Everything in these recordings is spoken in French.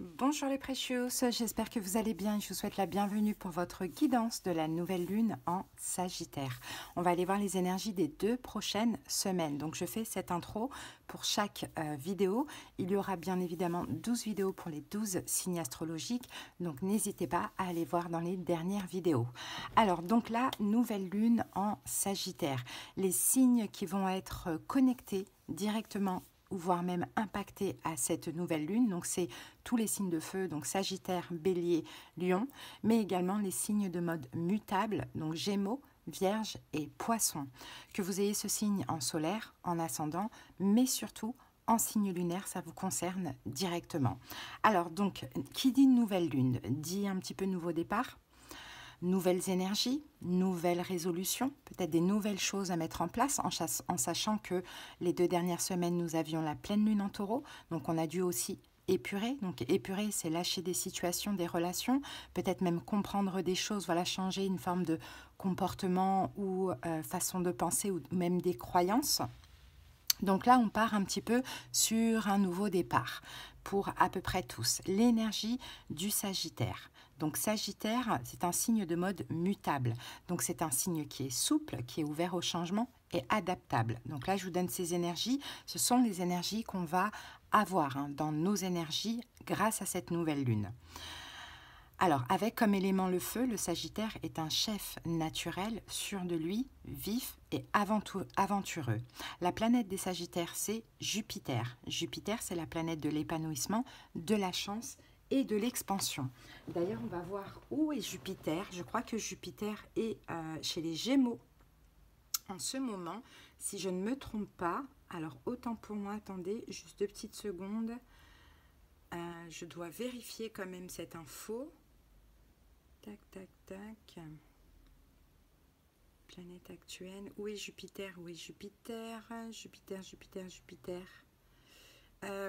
Bonjour les Precious, j'espère que vous allez bien et je vous souhaite la bienvenue pour votre guidance de la nouvelle lune en Sagittaire. On va aller voir les énergies des 2 prochaines semaines. Donc je fais cette intro pour chaque vidéo. Il y aura bien évidemment 12 vidéos pour les 12 signes astrologiques, donc n'hésitez pas à aller voir dans les dernières vidéos. Alors donc la nouvelle lune en Sagittaire, les signes qui vont être connectés directement ou voire même impacté à cette nouvelle lune. Donc c'est tous les signes de feu, donc Sagittaire, Bélier, Lion, mais également les signes de mode mutable, donc Gémeaux, Vierge et Poisson. Que vous ayez ce signe en solaire, en ascendant, mais surtout en signe lunaire, ça vous concerne directement. Alors donc, qui dit nouvelle lune, dit un petit peu nouveau départ, nouvelles énergies, nouvelles résolutions, peut-être des nouvelles choses à mettre en place en sachant que les 2 dernières semaines, nous avions la pleine lune en taureau, donc on a dû aussi épurer. Donc épurer, c'est lâcher des situations, des relations, peut-être même comprendre des choses, voilà, changer une forme de comportement ou façon de penser ou même des croyances. Donc là, on part un petit peu sur un nouveau départ pour à peu près tous. L'énergie du Sagittaire. Donc Sagittaire, c'est un signe de mode mutable. Donc c'est un signe qui est souple, qui est ouvert au changement et adaptable. Donc là, je vous donne ces énergies. Ce sont les énergies qu'on va avoir dans nos énergies grâce à cette nouvelle lune. Alors, avec comme élément le feu, le Sagittaire est un chef naturel, sûr de lui, vif et aventureux. La planète des Sagittaires, c'est Jupiter. Jupiter, c'est la planète de l'épanouissement, de la chance et de l'expansion. D'ailleurs, on va voir où est Jupiter. Je crois que Jupiter est chez les Gémeaux en ce moment, si je ne me trompe pas. Alors, autant pour moi, attendez, juste 2 petites secondes. Je dois vérifier quand même cette info. Tac, tac, tac. Planète actuelle. Où est Jupiter? Où est Jupiter? Jupiter, Jupiter, Jupiter.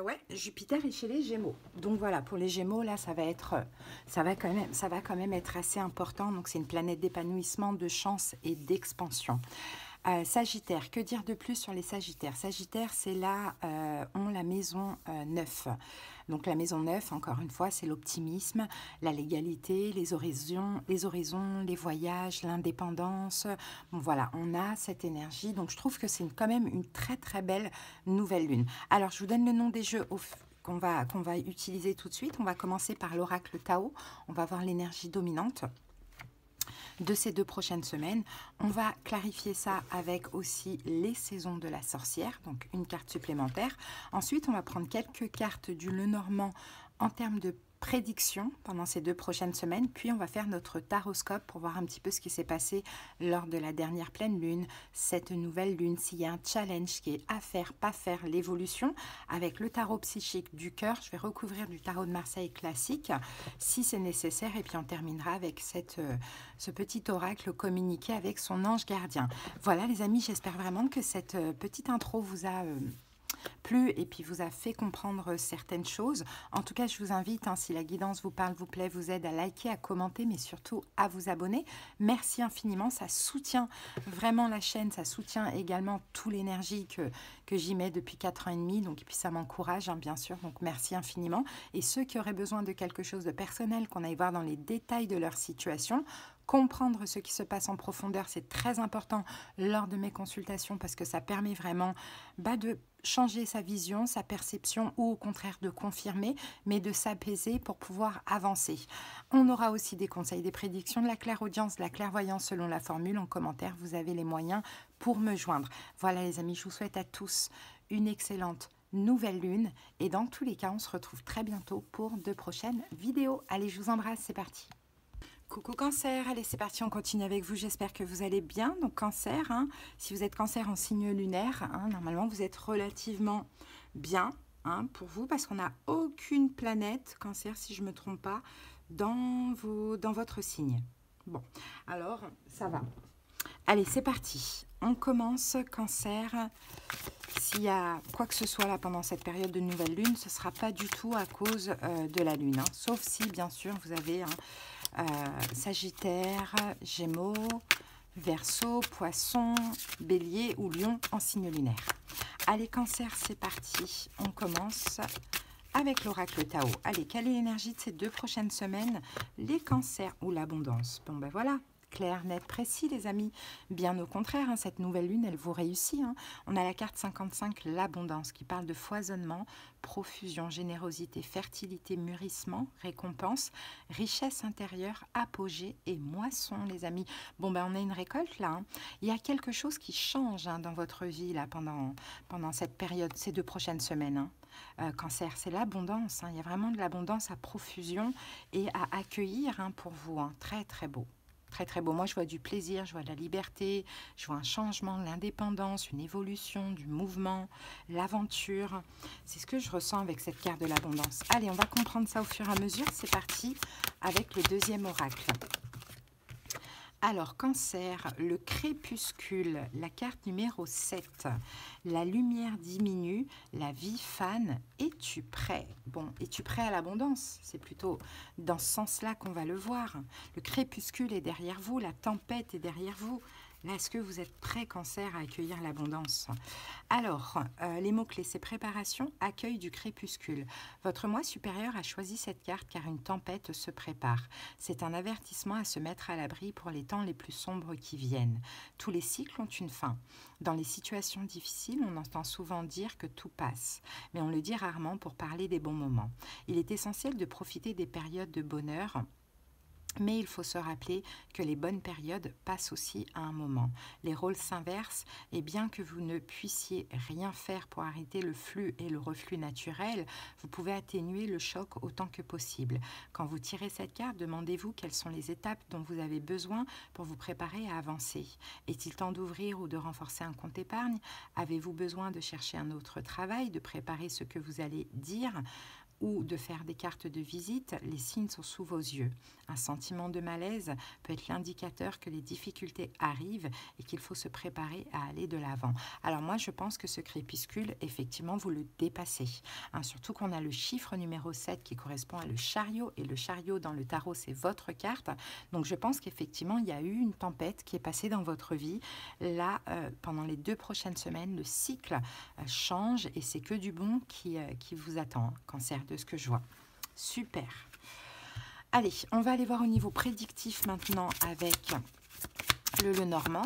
Ouais, Jupiter est chez les Gémeaux. Donc voilà, pour les Gémeaux, là, ça va quand même être assez important. Donc c'est une planète d'épanouissement, de chance et d'expansion. Sagittaire, que dire de plus sur les Sagittaires? Sagittaire, c'est là, on la maison 9. Donc la maison 9, encore une fois, c'est l'optimisme, la légalité, les horizons, les voyages, l'indépendance. Bon, voilà, on a cette énergie. Donc je trouve que c'est quand même une très très belle nouvelle lune. Alors je vous donne le nom des jeux qu'on va utiliser tout de suite. On va commencer par l'oracle Tao. On va voir l'énergie dominante de ces 2 prochaines semaines. On va clarifier ça avec aussi les saisons de la sorcière, donc une carte supplémentaire. Ensuite, on va prendre quelques cartes du Lenormand en termes de prédictions pendant ces 2 prochaines semaines, puis on va faire notre taroscope pour voir un petit peu ce qui s'est passé lors de la dernière pleine lune, cette nouvelle lune, s'il y a un challenge qui est à faire, pas faire, l'évolution. Avec le tarot psychique du cœur, je vais recouvrir du tarot de Marseille classique si c'est nécessaire, et puis on terminera avec ce petit oracle communiqué avec son ange gardien. Voilà les amis, j'espère vraiment que cette petite intro vous a plu et puis vous a fait comprendre certaines choses. En tout cas, je vous invite, si la guidance vous parle, vous plaît, vous aide, à liker, à commenter, mais surtout à vous abonner. Merci infiniment, ça soutient vraiment la chaîne, ça soutient également toute l'énergie que j'y mets depuis 4 ans et demi, donc, et puis ça m'encourage, bien sûr, donc merci infiniment. Et ceux qui auraient besoin de quelque chose de personnel, qu'on aille voir dans les détails de leur situation, comprendre ce qui se passe en profondeur, c'est très important lors de mes consultations parce que ça permet vraiment de changer sa vision, sa perception ou au contraire de confirmer, mais de s'apaiser pour pouvoir avancer. On aura aussi des conseils, des prédictions, de la clairaudience, de la clairvoyance selon la formule. En commentaire, vous avez les moyens pour me joindre. Voilà les amis, je vous souhaite à tous une excellente nouvelle lune et dans tous les cas, on se retrouve très bientôt pour 2 prochaines vidéos. Allez, je vous embrasse, c'est parti. Coucou Cancer, allez c'est parti, on continue avec vous, j'espère que vous allez bien. Donc Cancer, si vous êtes Cancer en signe lunaire, normalement vous êtes relativement bien pour vous parce qu'on n'a aucune planète Cancer, si je ne me trompe pas, dans votre signe. Bon, alors ça va. Allez, c'est parti, on commence Cancer. S'il y a quoi que ce soit là pendant cette période de nouvelle lune, ce ne sera pas du tout à cause de la lune, sauf si bien sûr vous avez Sagittaire, Gémeaux, Verseau, Poisson, Bélier ou Lion en signe lunaire. Allez Cancer, c'est parti, on commence avec l'oracle Tao. Allez, quelle est l'énergie de ces 2 prochaines semaines? Les cancers ou l'abondance? Bon, ben voilà. Clair, net, précis, les amis. Bien au contraire, hein, cette nouvelle lune, elle vous réussit. Hein. On a la carte 55, l'abondance, qui parle de foisonnement, profusion, générosité, fertilité, mûrissement, récompense, richesse intérieure, apogée et moisson, les amis. Bon, ben on a une récolte là. Hein. Il y a quelque chose qui change hein, dans votre vie là pendant cette période, ces 2 prochaines semaines. Hein. Cancer, c'est l'abondance. Hein. Il y a vraiment de l'abondance à profusion et à accueillir hein, pour vous. Hein. Très, très beau. Très très beau. Moi je vois du plaisir, je vois de la liberté, je vois un changement, l'indépendance, une évolution, du mouvement, l'aventure. C'est ce que je ressens avec cette carte de l'abondance. Allez, on va comprendre ça au fur et à mesure. C'est parti avec le deuxième oracle. Alors, Cancer, le crépuscule, la carte numéro 7. La lumière diminue, la vie fane. Es-tu prêt? Bon, es-tu prêt à l'abondance? C'est plutôt dans ce sens-là qu'on va le voir. Le crépuscule est derrière vous, la tempête est derrière vous. Là, est-ce que vous êtes prêt, Cancer, à accueillir l'abondance? Alors, les mots-clés, c'est préparation, accueil du crépuscule. Votre moi supérieur a choisi cette carte car une tempête se prépare. C'est un avertissement à se mettre à l'abri pour les temps les plus sombres qui viennent. Tous les cycles ont une fin. Dans les situations difficiles, on entend souvent dire que tout passe, mais on le dit rarement pour parler des bons moments. Il est essentiel de profiter des périodes de bonheur, mais il faut se rappeler que les bonnes périodes passent aussi à un moment. Les rôles s'inversent et bien que vous ne puissiez rien faire pour arrêter le flux et le reflux naturel, vous pouvez atténuer le choc autant que possible. Quand vous tirez cette carte, demandez-vous quelles sont les étapes dont vous avez besoin pour vous préparer à avancer. Est-il temps d'ouvrir ou de renforcer un compte épargne? Avez-vous besoin de chercher un autre travail, de préparer ce que vous allez dire ou de faire des cartes de visite? Les signes sont sous vos yeux. Un sentiment de malaise peut être l'indicateur que les difficultés arrivent et qu'il faut se préparer à aller de l'avant. Alors moi, je pense que ce crépuscule, effectivement, vous le dépassez. Hein, surtout qu'on a le chiffre numéro 7 qui correspond à le chariot, et le chariot dans le tarot, c'est votre carte. Donc je pense qu'effectivement, il y a eu une tempête qui est passée dans votre vie. Là, pendant les 2 prochaines semaines, le cycle change et c'est que du bon qui vous attend, hein, Cancer, de ce que je vois. Super. Allez, on va aller voir au niveau prédictif maintenant avec le Lenormand.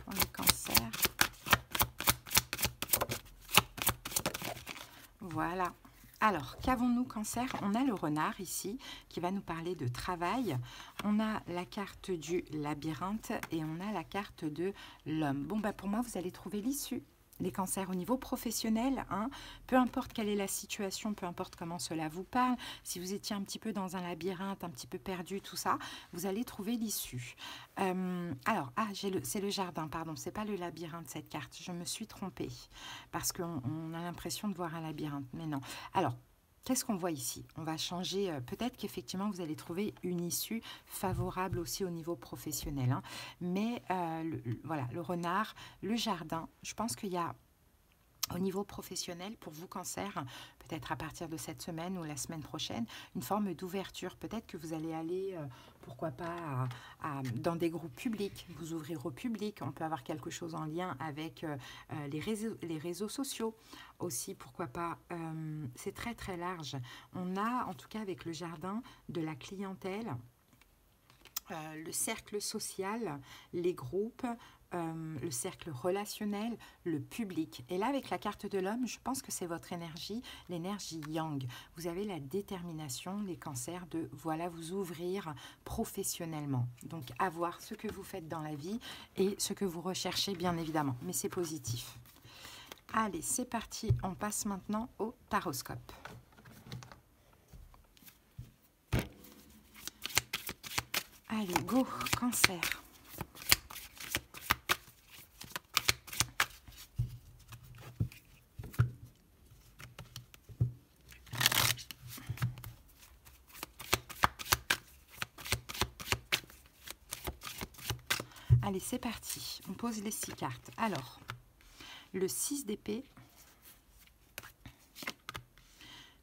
Pour les cancers. Voilà. Alors, qu'avons-nous, Cancer? On a le renard ici qui va nous parler de travail. On a la carte du labyrinthe et on a la carte de l'homme. Bon, bah pour moi, vous allez trouver l'issue. Les cancers au niveau professionnel, hein, peu importe quelle est la situation, peu importe comment cela vous parle, si vous étiez un petit peu dans un labyrinthe, un petit peu perdu, tout ça, vous allez trouver l'issue. Alors, c'est le jardin, pardon, c'est pas le labyrinthe cette carte, je me suis trompée, parce qu'on a l'impression de voir un labyrinthe, mais non. Alors, qu'est-ce qu'on voit ici? On va changer, peut-être qu'effectivement vous allez trouver une issue favorable aussi au niveau professionnel. Hein. Mais voilà, le renard, le jardin, je pense qu'il y a au niveau professionnel, pour vous, Cancer, peut-être à partir de cette semaine ou la semaine prochaine, une forme d'ouverture. Peut-être que vous allez aller, pourquoi pas, dans des groupes publics, vous ouvrir au public. On peut avoir quelque chose en lien avec les réseaux sociaux aussi, pourquoi pas. C'est très, très large. On a, en tout cas avec le jardin, de la clientèle, le cercle social, les groupes, le cercle relationnel, le public. Et là, avec la carte de l'homme, je pense que c'est votre énergie, l'énergie yang. Vous avez la détermination, les cancers, de voilà, vous ouvrir professionnellement. Donc, à voir ce que vous faites dans la vie et ce que vous recherchez, bien évidemment. Mais c'est positif. Allez, c'est parti. On passe maintenant au taroscope. Allez, go, Cancer. Allez, c'est parti. On pose les 6 cartes. Alors, le 6 d'épée,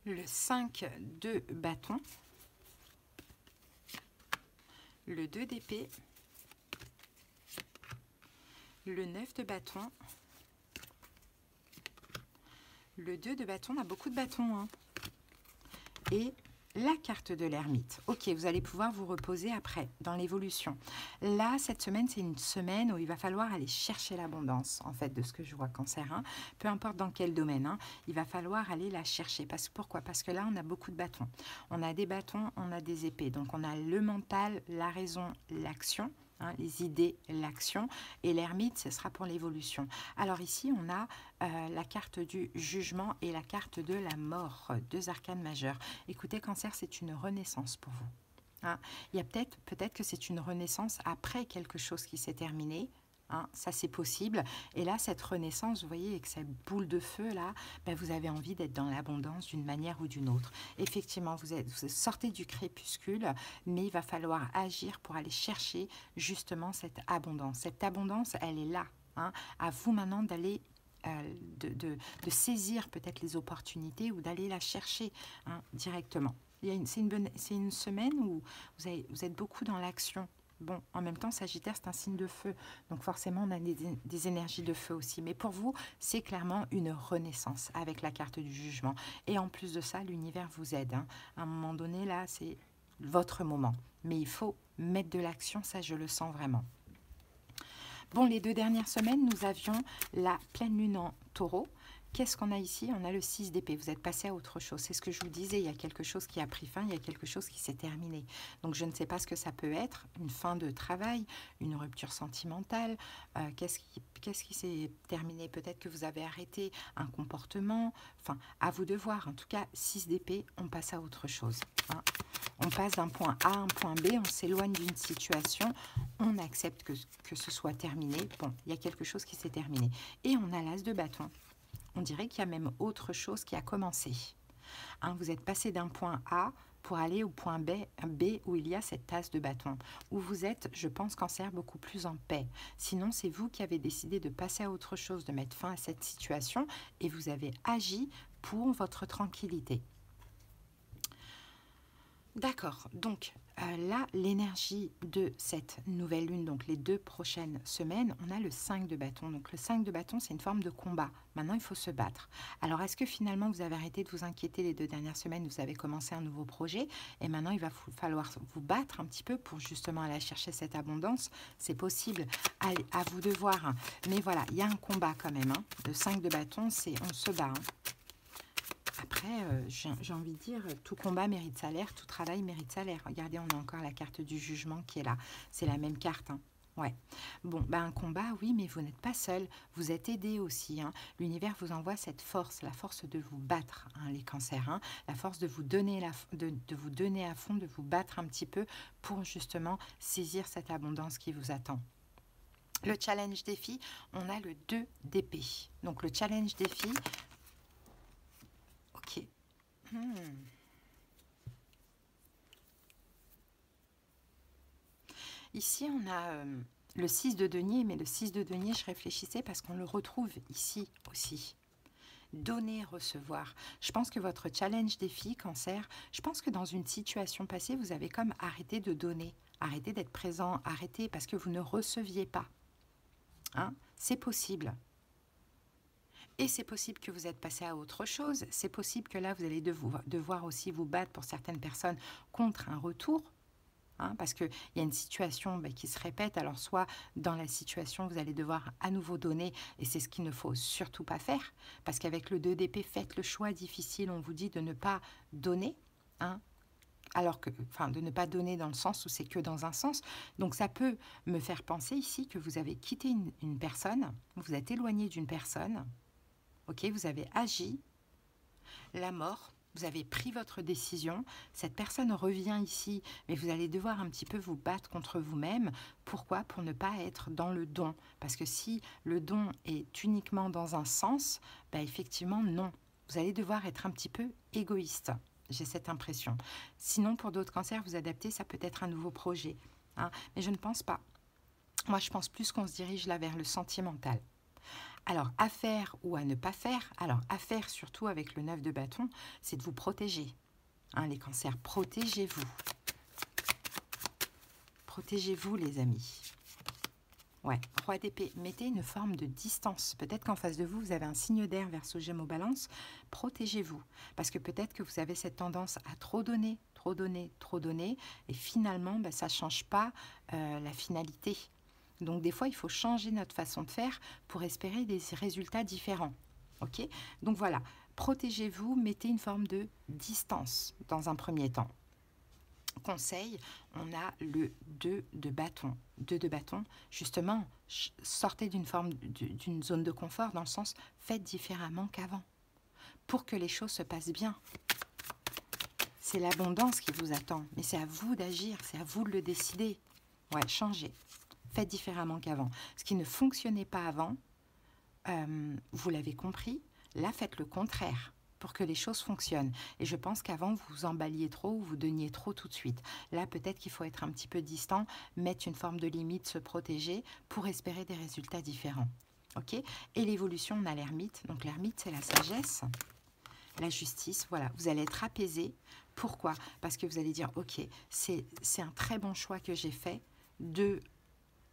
le 5 de bâton, le 2 d'épée, le 9 de bâton, le 2 de bâton, on a beaucoup de bâtons, hein, et la carte de l'ermite. Ok, vous allez pouvoir vous reposer après, dans l'évolution. Là, cette semaine, c'est une semaine où il va falloir aller chercher l'abondance, en fait, de ce que je vois, Cancer. Hein. Peu importe dans quel domaine, hein, il va falloir aller la chercher. Pourquoi? Parce que là, on a beaucoup de bâtons. On a des bâtons, on a des épées. Donc, on a le mental, la raison, l'action. Hein, les idées, l'action, et l'ermite, ce sera pour l'évolution. Alors ici, on a la carte du jugement et la carte de la mort, deux arcanes majeures. Écoutez, Cancer, c'est une renaissance pour vous. Hein, il y a peut-être que c'est une renaissance après quelque chose qui s'est terminé. Hein, ça c'est possible, et là cette renaissance, vous voyez, avec cette boule de feu là, ben, vous avez envie d'être dans l'abondance d'une manière ou d'une autre. Effectivement, vous sortez du crépuscule, mais il va falloir agir pour aller chercher justement cette abondance. Cette abondance, elle est là, hein, à vous maintenant d'aller de saisir peut-être les opportunités ou d'aller la chercher, hein, directement. C'est une semaine où vous êtes beaucoup dans l'action. Bon, en même temps, Sagittaire, c'est un signe de feu. Donc forcément, on a des énergies de feu aussi. Mais pour vous, c'est clairement une renaissance avec la carte du jugement. Et en plus de ça, l'univers vous aide. Hein. À un moment donné, là, c'est votre moment. Mais il faut mettre de l'action, ça, je le sens vraiment. Bon, les 2 dernières semaines, nous avions la pleine lune en taureau. Qu'est-ce qu'on a ici? On a le 6 d'épée. Vous êtes passé à autre chose. C'est ce que je vous disais. Il y a quelque chose qui a pris fin. Il y a quelque chose qui s'est terminé. Donc, je ne sais pas ce que ça peut être. Une fin de travail, une rupture sentimentale. Qu'est-ce qui s'est terminé? Peut-être que vous avez arrêté un comportement. Enfin, à vous de voir. En tout cas, 6 d'épée, on passe à autre chose. Hein. On passe d'un point A à un point B. On s'éloigne d'une situation. On accepte que ce soit terminé. Bon, il y a quelque chose qui s'est terminé. Et on a l'as de bâton. On dirait qu'il y a même autre chose qui a commencé. Hein, vous êtes passé d'un point A pour aller au point B où il y a cette tasse de bâton. Où vous êtes, je pense, Cancer, beaucoup plus en paix. Sinon, c'est vous qui avez décidé de passer à autre chose, de mettre fin à cette situation et vous avez agi pour votre tranquillité. D'accord, donc là, l'énergie de cette nouvelle lune, donc les 2 prochaines semaines, on a le 5 de bâton. Donc le 5 de bâton, c'est une forme de combat. Maintenant, il faut se battre. Alors, est-ce que finalement, vous avez arrêté de vous inquiéter les 2 dernières semaines, vous avez commencé un nouveau projet et maintenant, il va falloir vous battre un petit peu pour justement aller chercher cette abondance? C'est possible. Allez, à vous de voir. Mais voilà, il y a un combat quand même. Hein. Le 5 de bâton, c'est on se bat. Hein. Après, j'ai envie de dire, tout combat mérite salaire, tout travail mérite salaire. Regardez, on a encore la carte du jugement qui est là. C'est la même carte. Hein. Ouais. Bon, ben un combat, oui, mais vous n'êtes pas seul. Vous êtes aidé aussi. Hein. L'univers vous envoie cette force, la force de vous battre, hein, les cancers. Hein. La force de vous donner de vous donner à fond, de vous battre un petit peu pour justement saisir cette abondance qui vous attend. Le challenge défi, on a le 2 d'épée. Donc le challenge défi... Ok. Ici, on a le 6 de denier, mais le 6 de denier, je réfléchissais parce qu'on le retrouve ici aussi. Donner, recevoir. Je pense que votre challenge défi, Cancer, je pense que dans une situation passée, vous avez comme arrêté de donner, arrêté d'être présent, arrêté parce que vous ne receviez pas. Hein? C'est possible. Et c'est possible que vous êtes passé à autre chose. C'est possible que là, vous allez devoir aussi vous battre pour certaines personnes contre un retour. Hein, parce qu'il y a une situation qui se répète. Alors, soit dans la situation, vous allez devoir à nouveau donner. Et c'est ce qu'il ne faut surtout pas faire. Parce qu'avec le 2 d'épée, faites le choix difficile. On vous dit de ne pas donner. Hein, alors que, enfin, de ne pas donner dans le sens où c'est que dans un sens. Donc, ça peut me faire penser ici que vous avez quitté une personne. Vous êtes éloigné d'une personne. Ok, vous avez agi, la mort, vous avez pris votre décision, cette personne revient ici, mais vous allez devoir un petit peu vous battre contre vous-même. Pourquoi? Pour ne pas être dans le don. Parce que si le don est uniquement dans un sens, bah effectivement non. Vous allez devoir être un petit peu égoïste. J'ai cette impression. Sinon, pour d'autres cancers, vous adaptez, ça peut être un nouveau projet. Hein, mais je ne pense pas. Moi, je pense plus qu'on se dirige là vers le sentimental. Alors, à faire ou à ne pas faire, alors à faire surtout avec le 9 de bâton, c'est de vous protéger. Hein, les cancers, protégez-vous. Protégez-vous, les amis. Ouais, roi d'épée, mettez une forme de distance. Peut-être qu'en face de vous, vous avez un signe d'air Verseau, Gémeaux, Balance. Protégez-vous. Parce que peut-être que vous avez cette tendance à trop donner, trop donner, trop donner. Et finalement, ça ne change pas la finalité. Donc des fois, il faut changer notre façon de faire pour espérer des résultats différents. Ok? Donc voilà, protégez-vous, mettez une forme de distance dans un premier temps. Conseil, on a le 2 de bâton. 2 de bâton, justement, sortez d'une forme, d'une zone de confort, dans le sens, faites différemment qu'avant, pour que les choses se passent bien. C'est l'abondance qui vous attend, mais c'est à vous d'agir, c'est à vous de le décider. Ouais, changez, faites différemment qu'avant. Ce qui ne fonctionnait pas avant, vous l'avez compris, là faites le contraire pour que les choses fonctionnent. Et je pense qu'avant, vous vous emballiez trop ou vous donniez trop tout de suite. Là, peut-être qu'il faut être un petit peu distant, mettre une forme de limite, se protéger pour espérer des résultats différents. Ok? Et l'évolution, on a l'ermite. Donc l'ermite, c'est la sagesse, la justice. Voilà, vous allez être apaisé. Pourquoi? Parce que vous allez dire, ok, c'est un très bon choix que j'ai fait de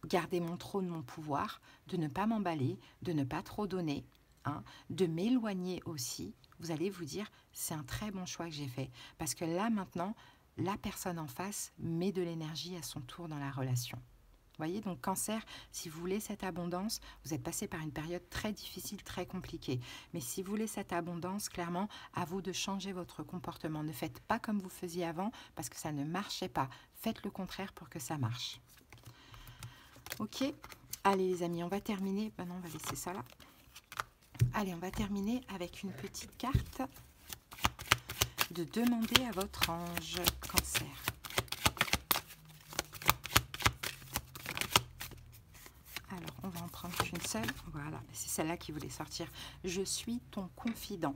garder mon trône, mon pouvoir, de ne pas m'emballer, de ne pas trop donner, hein, de m'éloigner aussi. Vous allez vous dire, c'est un très bon choix que j'ai fait. Parce que là, maintenant, la personne en face met de l'énergie à son tour dans la relation. Vous voyez, donc Cancer, si vous voulez cette abondance, vous êtes passé par une période très difficile, très compliquée. Mais si vous voulez cette abondance, clairement, à vous de changer votre comportement. Ne faites pas comme vous faisiez avant, parce que ça ne marchait pas. Faites le contraire pour que ça marche. Ok, allez les amis, on va terminer. Non, on va laisser ça là. Allez, on va terminer avec une petite carte de demander à votre ange Cancer. Alors, on va en prendre qu'une seule. Voilà, c'est celle-là qui voulait sortir. Je suis ton confident.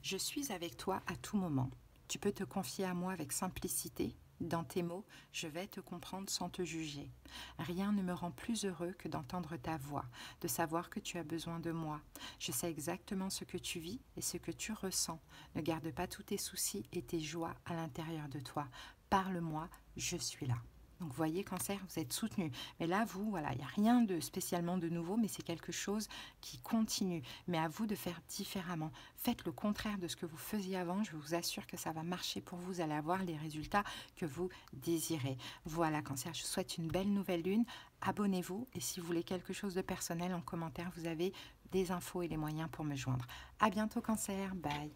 Je suis avec toi à tout moment. Tu peux te confier à moi avec simplicité. Dans tes mots, je vais te comprendre sans te juger. Rien ne me rend plus heureux que d'entendre ta voix, de savoir que tu as besoin de moi. Je sais exactement ce que tu vis et ce que tu ressens. Ne garde pas tous tes soucis et tes joies à l'intérieur de toi. Parle-moi, je suis là. Donc, vous voyez, Cancer, vous êtes soutenu. Mais là, vous, voilà, il n'y a rien de spécialement de nouveau, mais c'est quelque chose qui continue. Mais à vous de faire différemment. Faites le contraire de ce que vous faisiez avant. Je vous assure que ça va marcher pour vous. Vous allez avoir les résultats que vous désirez. Voilà, Cancer, je vous souhaite une belle nouvelle lune. Abonnez-vous. Et si vous voulez quelque chose de personnel, en commentaire, vous avez des infos et les moyens pour me joindre. À bientôt, Cancer. Bye.